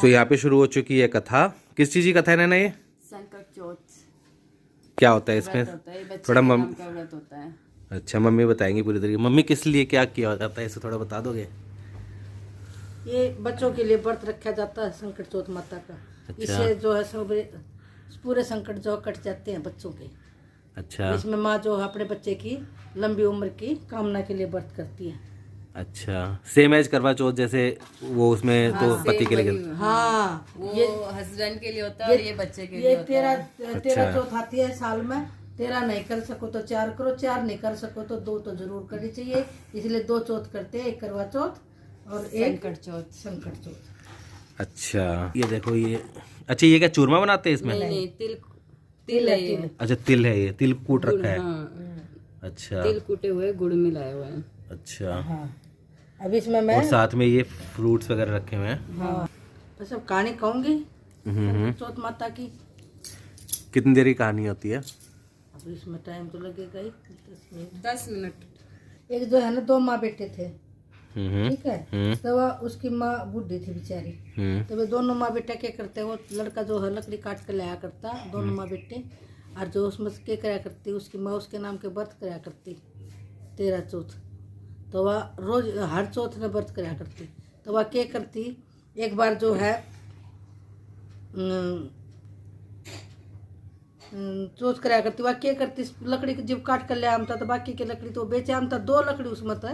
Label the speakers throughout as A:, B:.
A: तो यहाँ पे शुरू हो चुकी है कथा। किस चीज़ की कथा है नैना ये?
B: संकट चौथ
A: क्या होता है इसमें? थोड़ा
B: नाम का व्रत होता है।
A: अच्छा, मम्मी बताएंगी पूरी तरीके। मम्मी किस लिए क्या किया जाता है इसे थोड़ा बता दोगे?
C: ये बच्चों के लिए व्रत रखा जाता है संकट चौथ माता का।
A: अच्छा।
C: इससे जो है सब पूरे संकट जो कट जाते हैं बच्चों के।
A: अच्छा
C: इसमें माँ जो है अपने बच्चे की लंबी उम्र की कामना के लिए व्रत करती है।
A: अच्छा, सेम एज करवा चौथ जैसे वो उसमें तो पति के लिए।
C: हाँ,
B: वो
C: ये
B: हस्बैंड के लिए होता है और ये बच्चे के लिए
C: ये
B: होता है।
C: तेरह चौथ आती है साल में। 13 नहीं कर सको तो 4 करो, 4 नहीं कर सको तो 2 तो जरूर करनी चाहिए। इसलिए 2 चौथ करते हैं, एक करवा चौथ और एक संकट चौथ।
A: अच्छा, ये देखो ये। अच्छा, ये क्या चूरमा बनाते हैं इसमें?
B: नहीं, तिल है ये।
A: अच्छा, तिल है ये, तिल कूट रखा है।
B: हाँ,
A: अच्छा
B: तिल कूटे हुए गुड़ मिलाए हुए हैं।
A: अच्छा।
C: हाँ, अब इसमें मैं
A: और साथ में ये फ्रूट्स वगैरह रखे हुए हैं।
C: हाँ बस अब कहानी कहूंगी संकट चौथ माता की।
A: कितनी देर की कहानी होती है?
C: अब इसमें टाइम तो लगेगा ही
B: 10 मिनट।
C: एक जो है ना 2 माँ बेटे थे,
A: हम्म
C: ठीक है। तो वह उसकी माँ बूढ़ी थी बेचारी। तो वे दोनों माँ बेटा क्या करते, वो लड़का जो है लकड़ी काट कर लाया करता, दोनों माँ बेटे। और जो उसमें क्या कराया करती, उसकी माँ उसके नाम के व्रत कराया करती 13 चौथ। तो वह रोज हर चौथ में व्रत कराया करती। तो वह क्या करती, एक बार जो है चौथ कराया करती। वह क्या करती, लकड़ी जब काट कर ले आमता तो बाकी की लकड़ी तो बेचे आमता, 2 लकड़ी उसमें तो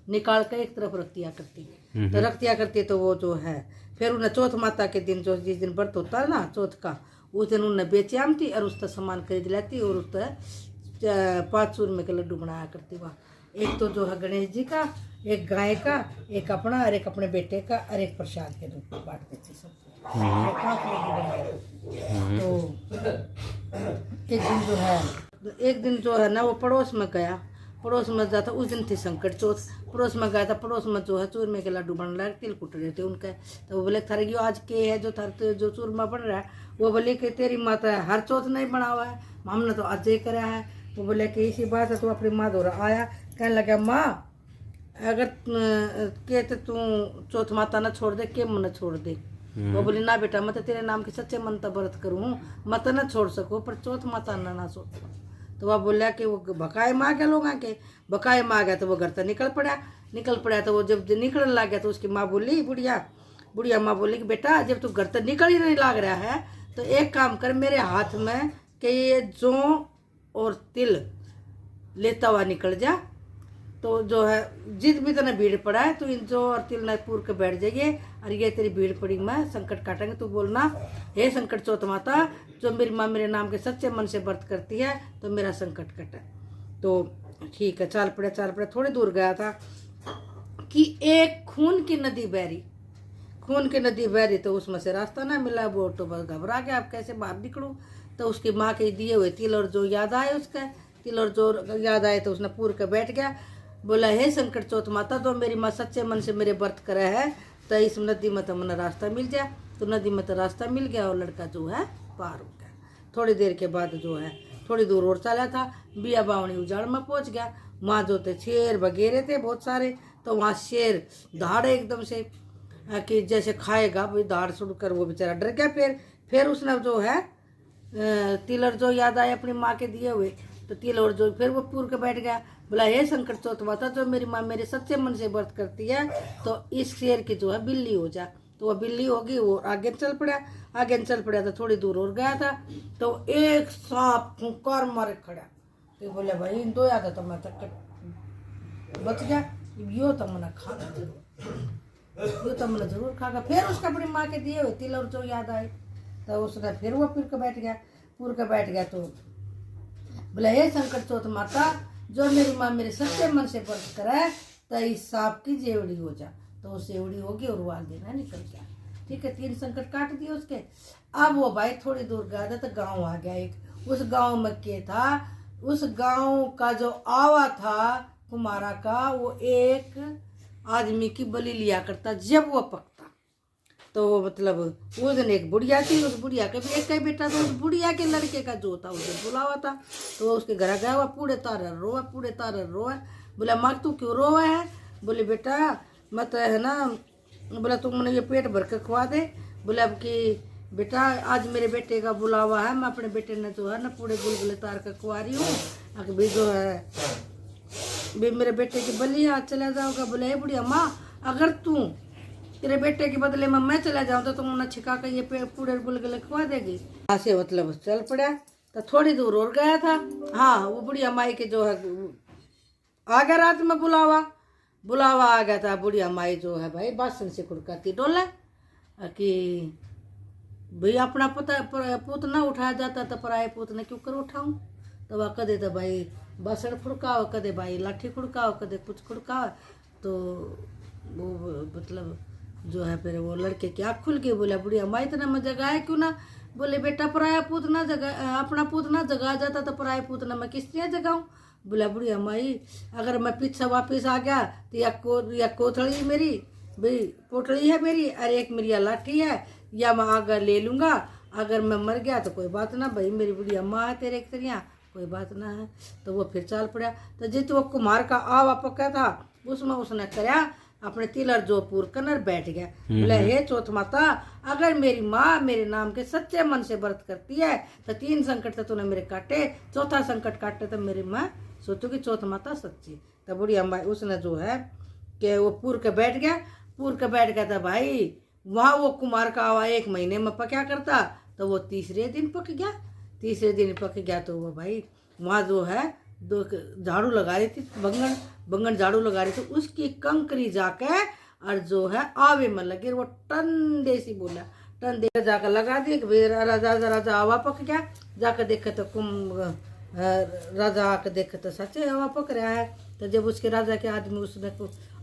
C: निकाल कर एक तरफ रख दिया करती। तो रख दिया करती तो वो जो है फिर उन्हें चौथ माता के दिन जो जिस दिन व्रत होता है ना चौथ का, उस दिन उन्हें बेचे आमती और उसका सामान खरीद लेती और उसका 5 चूरमे के लड्डू बनाया करती। वह एक तो जो है गणेश जी का, एक गाय का, एक अपना और एक अपने बेटे का, और एक प्रसाद के रूप में बांट देती सबको। 5 लड्डू बनाए। तो एक दिन जो है ना वो पड़ोस में गया, पड़ोस में जाता, उस दिन थी संकट चौथ। पड़ोस में गया था, पड़ोस में जो है चूरमे के लड्डू बन रहा है, तिल कुट रहे थे उनके। तो वो बोले थारे यो आज के है जो थारे जो चूरमा बन रहा है, वो बोले कि तेरी माता हर चौथ नहीं बना हुआ है, हमने तो आज ही करा है। वो बोले कि इसी बात है, तो अपनी माँ दौरा आया, कहने लगा माँ अगर कहते तू चौथ माता न छोड़ दे, के मन छोड़ दे। वो बोली ना बेटा, मैं तो तेरे नाम के सच्चे मन तक व्रत करूँ, मत न छोड़ सको पर चौथ माता ना छोड़। तो वह बोला कि वो बकाए माँ गया लोग आके, बकाए माँ गया तो वो घर से निकल पड़ा। तो वो जब निकलने लग गया तो उसकी माँ बोली, बुढ़िया माँ बोली कि बेटा जब तू घर से निकल ही नहीं लग रहा है तो एक काम कर, मेरे हाथ में कि ये जौ और तिल लेता हुआ निकल जा। तो जो है जिस भी तरह भीड़ पड़ा है तो इन जौ और तिल न पूर के बैठ जाइए, और ये तेरी भीड़ पड़ी मैं संकट काटेंगे। तो बोलना, हे संकट चौथ माता, जो मेरी माँ मेरे नाम के सच्चे मन से व्रत करती है तो मेरा संकट कटे। तो ठीक है, चाल पड़ा। थोड़ी दूर गया था कि एक खून की नदी बह रही, तो उसमें से रास्ता ना मिला। वो तो बस घबरा गया, अब कैसे बाहर निकलूं। तो उसकी माँ के दिए हुए तिल और जो याद आए, उसका तिल और जो याद आए तो उसने पूर के बैठ गया। बोला, हे संकट चौथ माता, तो मेरी माँ सच्चे मन से मेरे व्रत करे है तो इस नदी में तो मैंने रास्ता मिल जाए। तो नदी में तो रास्ता मिल गया और लड़का जो है पार हो गया। थोड़ी देर के बाद जो है थोड़ी दूर और चला था, बिया बावनी उजाड़ में पहुंच गया। वहाँ जो थे शेर वगैरह थे बहुत सारे। तो वहाँ शेर दहाड़े एकदम से कि जैसे खाएगा, भाई दहाड़ सुनकर वो बेचारा डर गया। फिर उसने जो है तिल और जो याद आए अपनी माँ के दिए हुए, तो तिल और जो फिर वो पूर के बैठ गया। बोला, हे संकट चौथ माता, जो मेरी माँ मेरे सच्चे मन से व्रत करती है तो इस शेर की जो है बिल्ली हो जा। तो वह बिल्ली होगी, वो आगे चल पड़ा। तो थोड़ी दूर और गया था तो एक सांप फुंकार मारे खड़ा। तो बोले, भाई इन 2 याद तो मैं तक बच गया, यो तो मैंने जरूर खागा। फिर उसका अपनी माँ के दिए हुए तिल और जो याद आए तो उसने फिर वो पूर के बैठ गया। तो बोले, हे संकट चौथ माता, जो मेरी माँ मेरे सच्चे मन से व्रत करे तो इस सांप की जेवड़ी हो जा। तो वो सेवड़ी होगी और वो आगे ना निकल गया। ठीक है, 3 संकट काट दिए उसके। अब वो भाई थोड़ी दूर गया था तो गांव आ गया एक। उस गांव में क्या था, उस गांव का जो आवा था कुमारा का, वो एक आदमी की बलि लिया करता जब वो पकता। तो मतलब उस दिन एक बुढ़िया थी, उस बुढ़िया का भी एक ही बेटा था। उस बुढ़िया के लड़के का जो था उसे बुलावा था। तो उसके घर गया हुआ, पूरे तारे रोए। बोला, माँ तू क्यों रोए है? बोले, बेटा मैं तो है ना, बोला तुम मैंने ये पेट भर के खुआ दे। बोले अब कि बेटा आज मेरे बेटे का बुलावा है, मैं अपने बेटे ने जो है ना पूरे गुलगुले तार का कुआरी हूँ, भी जो है भी मेरे बेटे की बलि आज चला जाओगा। बोले हे बुढ़िया माँ, अगर तू तेरे बेटे के बदले में मैं चला जाऊँ तो तुम उन्हें छिका कर ये पूरे गुलगुले खुआ देगी। वहाँ से मतलब चल पड़ा, तो थोड़ी दूर और गया था। हाँ, वो बुढ़िया माई के जो है आ गया रात में बुलावा आ गया था। बुढ़िया माई जो है भाई बासन से खुड़काती डोले कि भाई अपना पूत ना उठाया जाता तो पराए पूत ने क्यों कर उठाऊं। तो वह कदे तो भाई बासन खुड़काओ, कदे भाई लाठी खुड़काओ, कदे कुछ खुड़काओ। तो वो मतलब जो है फिर वो लड़के की आँख खुल गई। बोला बुढ़िया माई इतना मैं जगाए क्यों ना। बोले बेटा पराया पूत ना जगा, अपना पूत ना जगा जाता तो पराया पूत ना मैं किस लिए जगाऊं। बोला बुढ़िया माई अगर मैं पीछे वापस आ गया तो या कोथड़ी मेरी भाई पोटली है मेरी और एक मेरी लाठी है, या मैं आगे ले लूँगा। अगर मैं मर गया तो कोई बात ना, भाई मेरी बुढ़िया माँ है तेरे एक तरिया, कोई बात ना है। तो वो फिर चाल पड़ा। तो जित वो कुम्हार का आवा पक्का था उसमें उसने करया अपने तिलर जो पूर कनर बैठ गया। बोले हे चौथ माता, अगर मेरी माँ मेरे नाम के सच्चे मन से व्रत करती है तो 3 संकट तो तूने मेरे काटे, चौथा संकट काटे तो मेरी माँ सोचो कि चौथ माता सच्ची। तो बुढ़िया माँ उसने जो है कि वो पूर के बैठ गया था भाई। वहाँ वो कुमार का आवा 1 महीने में पका करता, तो वो तीसरे दिन पक गया। तो वो भाई वहाँ जो है 2 झाड़ू लगा रही थी, बंगन झाड़ू लगा रही थी, उसकी कंकरी जाके और जो है आवे में लगे। वो टंडे सी बोला, टंडे जाकर लगा दी। राजा आवा पक गया। जाकर देखे तो राजा आकर देखे तो सच्चे आवा पक रहा है। तो जब उसके राजा के आदमी उसने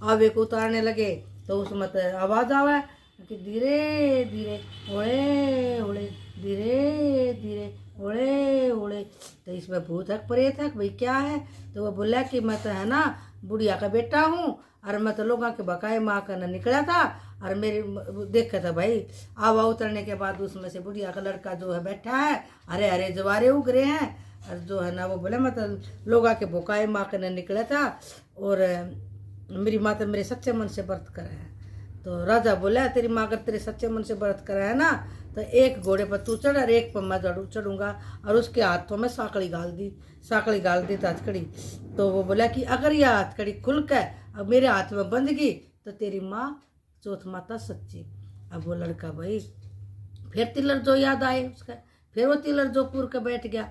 C: आवे को उतारने लगे तो उसमें तो आवाज आवा कि धीरे धीरे ओले ओले, धीरे धीरे ओले ओले। तो इसमें भूत है प्रेत है भाई क्या है। तो वो बोला कि मैं तो है ना बुढ़िया का बेटा हूँ और मैं तो लोगों के बकाए माँ का न निकला था। और मेरे देखा था भाई आवा उतरने के बाद उसमें से बुढ़िया का लड़का जो है बैठा है, हरे हरे जवारे उग रहे हैं। और जो है ना वो बोले मैं तो लोगों के बकाए माँ का न निकला था और मेरी माँ तो मेरे सच्चे मन से व्रत करा है। तो राजा बोला तेरी माँ अगर तेरे सच्चे मन से व्रत करा है ना तो एक घोड़े पर तू चढ़ और एक पर मैं चढ़ूंगा। और उसके हाथों में साकड़ी गाल दी तो हथकड़ी। तो वो बोला कि अगर यह हथकड़ी खुल कर अब मेरे हाथ में बंध गई तो तेरी माँ चौथ माता सच्ची। अब वो लड़का भाई फिर तिलर जो याद आए उसका, फिर वो तिलर जो पूर के बैठ गया,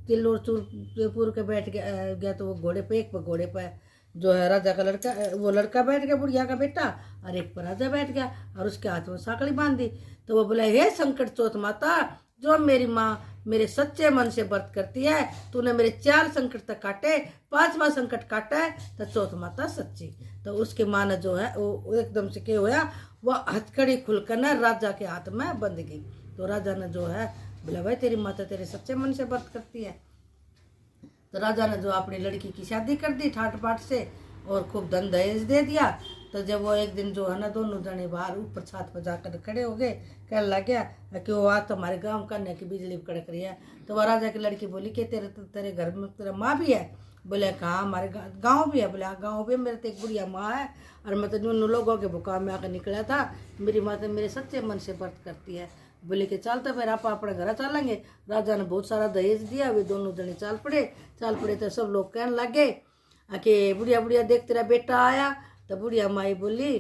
C: पूर के बैठ गया। तो वो घोड़े पे एक पर घोड़े पर जो है राजा का लड़का, वो लड़का बैठ गया बुढ़िया का बेटा, और एक पर राजा बैठ गया और उसके हाथ में साकड़ी बांध दी। तो वो बोला हे संकट चौथ माता, जो मेरी माँ मेरे सच्चे मन से व्रत करती है, तूने मेरे 4 संकट तक काटे, 5वां संकट काटा है तो चौथ माता सच्ची। तो उसके माँ ने जो है वो एकदम से क्या हुआ, वह हथकड़ी खुलकर ना राजा के हाथ में बंध गई। तो राजा ने जो है बोला भाई तेरी माता तेरे सच्चे मन से व्रत करती है। तो राजा ने जो अपनी लड़की की शादी कर दी ठाट बाट से और खूब धन दहेज दे दिया। तो जब वो एक दिन जो है ना दोनों जने बाहर ऊपर छत पर जाकर खड़े हो गए, कहने लग गया कि वो आज तो हमारे गांव कन्या की बिजली कड़क रही है। तो वह राजा की लड़की बोली कि तेरे घर में तेरा माँ भी है। बोले कहाँ हमारे गाँव भी है। बोले हाँ गाँव भी मेरे तो एक बुढ़िया माँ है और मैं तो उन लोगों के भुकाम में आकर निकला था, मेरी माँ तो मेरे सच्चे मन से व्रत करती है। बोले कि चलता फिर आप अपने घर चलेंगे। राजा ने बहुत सारा दहेज दिया, वे दोनों जने चाल पड़े। तो सब लोग कहने लगे कि बुढ़िया बुढ़िया देख तेरा बेटा आया। तो बुढ़िया माई बोली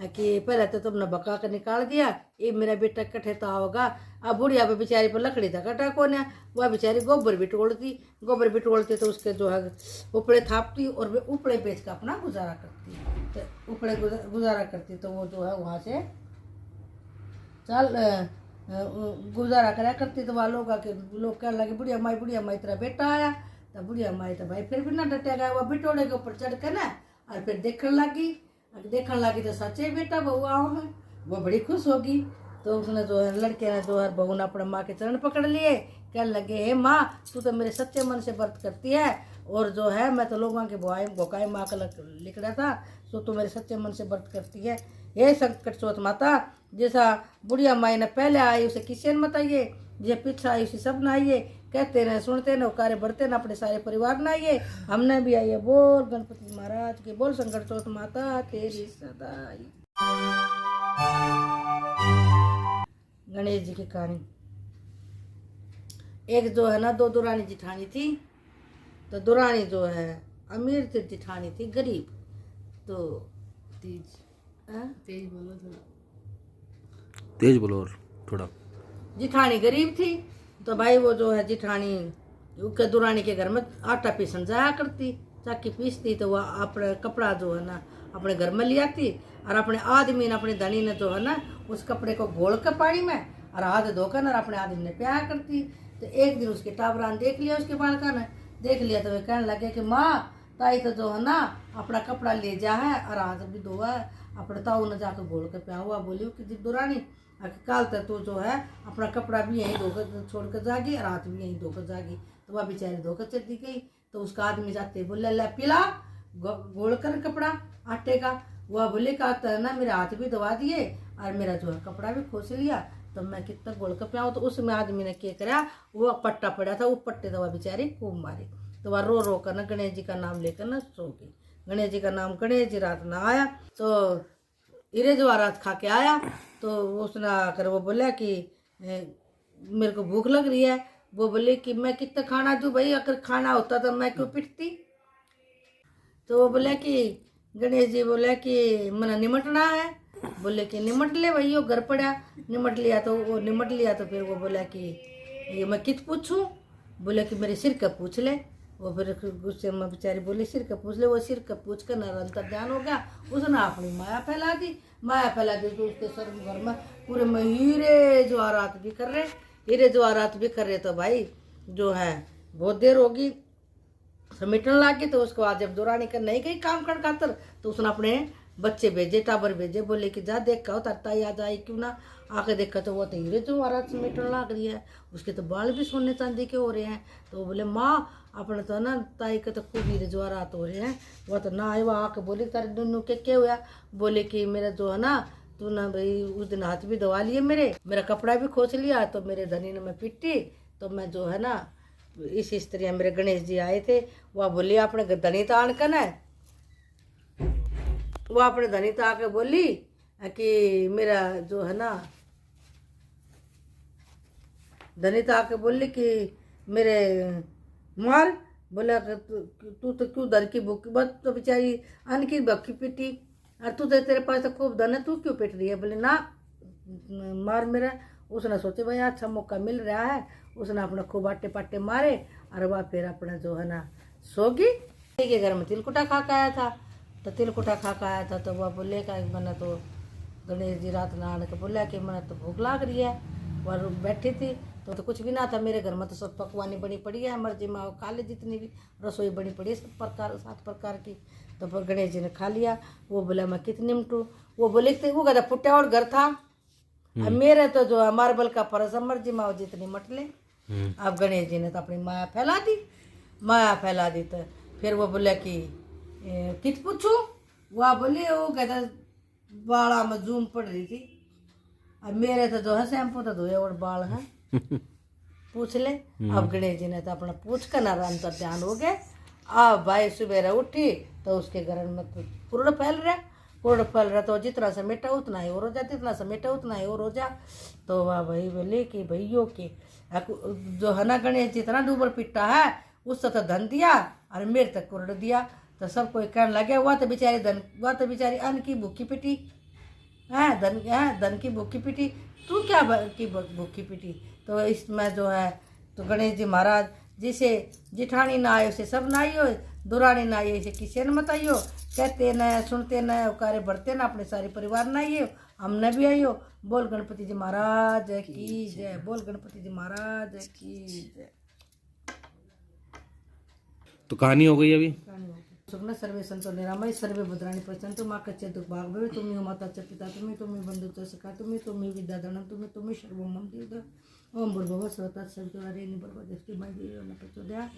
C: कि पहले तो तुमने बका कर निकाल दिया, ये मेरा बेटा कटे तो होगा। अब बुढ़िया पे बेचारी पर लकड़ी था कटा कौन है, वह बेचारी गोबर भी टोड़ती तो उसके जो है उपड़े थापती और वे उपड़े बेच कर अपना गुजारा करती। तो उपड़े गुजारा करती तो वो जो है वहाँ से चल गुजारा करा करती। तो वहाँ लोग कहने लगे बुढ़िया माई तेरा बेटा आया। तो बुढ़िया माई तो भाई फिर भी ना डटे गया, वह बिटोड़े के ऊपर चढ़ के ना और फिर देखने लगी तो सच्चे बेटा बहू आओ है। वो बड़ी खुश होगी। तो उसने जो है लड़के ने जो है बहू ने अपने माँ के चरण पकड़ लिए, कहने लगे हे माँ तू तो मेरे सच्चे मन से व्रत करती है और जो है मैं तो लोगों के भोकाई माँ का लिख रहा था, तो तू मेरे सच्चे मन से व्रत करती है। हे संकट चौथ माता, जैसा बुढ़िया माई ने पहले आई उसे किसी ने बताइए, जे पीछे आई उसी सब न आइए, कहते न सुनते न कार्य बढ़ते न अपने सारे परिवार न आइए, हमने भी आइए। बोल गणपति महाराज के बोल, संकट चौथ माता तेरी सदाई। गणेश जी की कहानी। एक जो है ना, दो दुरानी जिठानी थी। तो दुरानी जो है अमीर थी, जिठानी थी गरीब। तो
B: तेज
C: हाँ?
B: तेज बोलो थोड़ा।
A: तेज बोलो और थोड़ा।
C: जिठानी गरीब थी। तो भाई वो जो है जिठानी उसके दुरानी के घर में आटा पीसन जाया करती, चाकी पीसती। तो वह अपने कपड़ा जो है ना अपने घर में ले आती, और अपने आदमी ने, अपने धनी ने जो है ना उस कपड़े को घोल कर पानी में और हाथ धोकर और अपने आदमी ने प्यार करती। तो एक दिन उसके टाबरान देख लिया, उसके बालका ने देख लिया। तो वे कहने लगे कि माँ ताई तो जो है ना अपना कपड़ा ले जा है और हाथ भी धोआ है, अपने ताऊ ने जाकर घोल कर प्या हुआ। बोली कि दुरानी काल तक तो जो है अपना कपड़ा भी यहीं धोकर छोड़ कर जागी और हाथ भी यहीं धोकर जागी। तो वह बेचारी धोकर चली गई। तो उसका आदमी जाते बोले ला पिला घोल कर कपड़ा आटे का। वह बोले का है ना मेरे हाथ भी धोवा दिए और मेरा जो है कपड़ा भी खोस लिया, तो मैं कितना घोल कर पियाऊँ। तो उसमें आदमी ने क्या करा, वो पट्टा पड़ा था, वो पट्टे तो वह बेचारी खूब मारी। तो वह रो रो कर ना गणेश जी का नाम लेकर ना सो गई। गणेश जी का नाम, गणेश जी रात ना आया। तो इरे जो रात खा के आया। तो उसने आकर वो बोला कि मेरे को भूख लग रही है। वो बोले कि मैं कितना खाना दूं भाई, अगर खाना होता तो मैं क्यों पिटती। तो वो बोला कि गणेश जी बोला कि मना निमटना है। बोले कि निमट ले भाई, वो घर पड़ा निमट लिया। तो वो निमट लिया। तो फिर वो बोला कि ये मैं कित पूछूं। बोले कि मेरे सिर का पूछ ले। वो फिर गुस्से में बेचारी बोली सिर का पूछ ले। वो सिर का पूछ कर निरंतर ध्यान हो गया। उसने अपनी माया फैला दी। माया फैला दी तो उसके सर घर में पूरे में हीरे जवाहरात भी कर रहे, हीरे जवाहरात भी कर रहे। तो भाई जो है बहुत देर होगी समेटने लागे। तो उसको आज जब दुरानी कर नहीं गई काम कर खातर, तो उसने अपने बच्चे भेजे, टाबर भेजे। बोले कि जा देख का तार ताई आ जाए क्यों ना। आके देखा तो वो तो हीरे जवाहरात समेटने लग रही है। उसके तो बाल भी सोने चांदी के हो रहे हैं। तो वो बोले माँ अपने तो ना ताई के तो खूब हीरे जवाहरात हो रहे हैं। वो तो ना आए, वो आके बोले तारे दोनों के क्या हुआ। बोले कि मेरा जो है ना तू ना भाई उस दिन हाथ भी धोवा लिए, मेरा कपड़ा भी खोस लिया। तो मेरे धनी ने मैं पिटी। तो मैं जो है ना इस स्त्री मेरे गणेश जी आए थे। वह बोली अपने धनी तान कन है। वो अपने धनी तो आके बोली कि मेरा जो है ना धनी तो आके बोली कि मेरे मार। बोला कि तू तो क्यों धन की भूखी, बस तो बेचारी अन्न की भूखी पिटी, और तू तो तेरे पास तो खूब धन है, तू क्यों पिट रही है। बोले ना मार मेरा। उसने सोचे भाई अच्छा मौका मिल रहा है। उसने अपना खूब आटे पाटे मारे और वह फिर अपना जो है ना सोगी के घर में तिलकुटा खा के आया था। तो तिलकुटा खा के आया था। तो वह बोले का मैंने तो गणेश जी रात नहाने के बोला कि मैंने तो भूख लाग रही है। वह बैठी थी तो कुछ भी ना था मेरे घर में। तो सब पकवानी बनी पड़ी है, मर्जी माँ खा ले, जितनी भी रसोई बनी पड़ी है 7 प्रकार की। तो फिर गणेश जी ने खा लिया। वो बोला मैं कितनी निमटू। वो बोले वो कहता फुटा और घर था। अब मेरे तो जो है मार्बल का फर्श है, मर्जी माँ जितनी मट ले। अब गणेश जी ने तो अपनी माया फैला दी, माया फैला दी। तो फिर वो बोला कि कित पूछू। वह बोली वो कहता बाड़ा में जूम पड़ रही थी। अब मेरे तो जो है शैम्पू तो धोए और बाल हैं पूछ ले। अब गणेश जी ने तो अपना पूछ कर अंतर ध्यान हो गए। अब भाई सुबह उठी तो उसके घर में कुर्ड फैल रहा। तो जितना समेटा उतना ही और हो जा, जितना समेटा उतना ही और हो जा। तो वह भाई बोले कि भैया के जो है ना गणेश जी इतना डूबर पिट्टा है, उससे तो धन दिया और मेरे तक कुर्ड दिया। तो सब कोई कहने लगे वह तो बेचारी अन्न की भूखी पिटी है, धन की भूखी पिटी, तू क्या की भूखी पिटी। तो इसमें जो है तो गणेश जी महाराज जिसे जिठानी ना आयो से सब ना आइयो, दुरानी ना आइयो इसे किसी ने मत आइयो, कहते न सुनते न उकारे बढ़ते न अपने सारे परिवार ना आइयो, हमने भी आइयो। बोल गणपति जी महाराज की जय, बोल गणपति जी महाराज की जय।
A: तो कहानी हो गई अभी।
C: सुखना सर्वे संतो निरामय सर्वे भद्राणि पश्यन्तु मां कच्चे दुख भाग भवे। तुम्हें माता च पिता तुम्हें बंधु च सखा तुम्हें विद्या धनम तुम्हें सर्वं मम देव। ओम भूर्भुवः स्वः तत्सवितुर्वरेण्यं भर्गो देवकी माई देवी न प्रचोदयात्।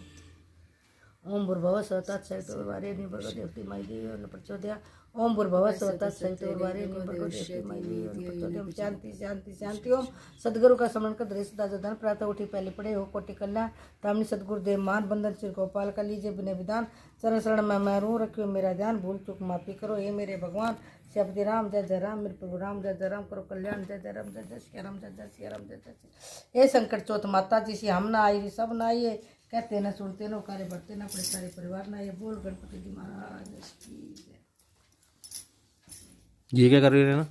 C: ओम भूर्भुवः स्वः तत्सवितुर्वरेण्यं भर्गो देवकी माई देवी न प्रचोदयात्। ओम भूर्भुवः स्वः तत्सवितुर्वरेण्यं भर्गो देवकी माई देवी न प्रचोदयात्। शांति शांति शांति। ओम सदगुरु का स्मरण कर दृष्टा जो धन प्रातः उठी पहले पड़े हो कोटि कल्याण तामनी सदगुरुदेव मान बंधन सिर गोपाल का लीजिए बिना विधान चरण शरण में मैं रू रखियो मेरा ध्यान भूल चूक माफी करो हे मेरे भगवान जपति राम जय जय राम, मेरे प्रभु राम जय जय राम, करो कल्याण जय जय राम, जय जय श्री राम, जय जय श्री राम, जय जय श्री। ये संकट चौथ माता जी से हम ना आई, सब ना आइए, कहते न सुनते न कार्य बढ़ते न अपने सारे परिवार ना ये। बोल गणपति जी महाराज की जय।
A: ये क्या कर रही है ना?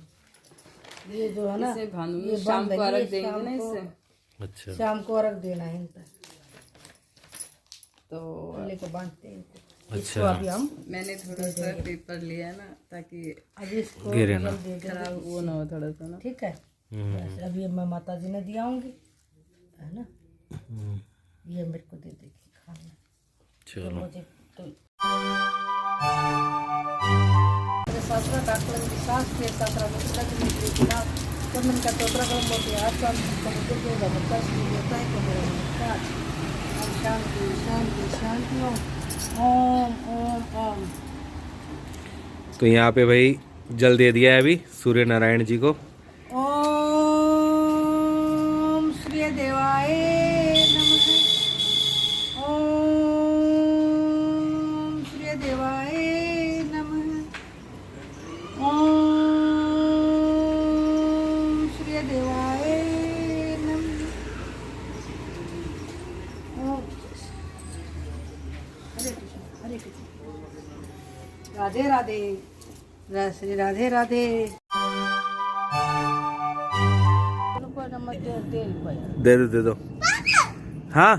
C: ये जो है ना,
B: इसे भानु
C: ये
B: शाम को अर्घ देंगे
C: शाम
B: ना
C: को-
B: इससे।
A: अच्छा,
C: शाम को अर्घ देना है इनका,
B: तो
C: लेकर बांधते हैं इनको।
A: अच्छा।
C: इसको अभी हम
B: मैंने थोड़ा सा पेपर लिया ना ताकि
C: अभी इसको
A: गिरे ना।
C: जल दे देंगे।
B: खराब वो ना हो थोड़ा सा ना।
C: ठीक है, बस अभी मैं माता जी ने दिया आऊंगी, है ना, ये मेरे को दे देगी खाना।
A: चलो
C: मुझे तो मेरे सासरा डॉक्टर की सास के सासरा में लग नहीं थी ना, तो मैंने कहा तोतरा कलम बोलते हैं आज शाम को मुझे देगा बच्चा इसलिए देता है कि मेरा नमस्कार। ओम शांति शांति शांति। ओम ओम ओम।
A: तो यहाँ पे भाई जल दे दिया है अभी सूर्य नारायण जी को।
C: ओम श्री देवाय नमः। ओम श्री देवाय नमः। ओम श्री देवाय नमः। ओम हरे कृष्ण हरे कृष्ण। राधे राधे, श्री राधे राधे।
A: दे दो। हाँ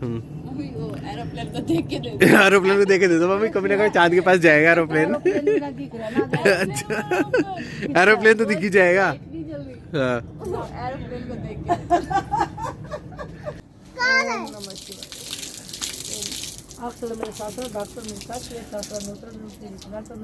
B: मम्मी वो एरोप्लेन को देख के दे
A: एरोप्लेन को देके दे दो मम्मी, कभी ना कभी चांद के पास जाएगा एरोप्लेन।
C: एरोप्लेन भी ना दिख रहा ना।
A: अच्छा, एरोप्लेन तो दिख ही जाएगा।
B: इतनी जल्दी
A: हाँ
B: वो एरोप्लेन को देख के।
C: नमः शिवाय। आप मेरे सासरा डॉक्टर मिलता है, सासरा नूतन रूप से विश्वास का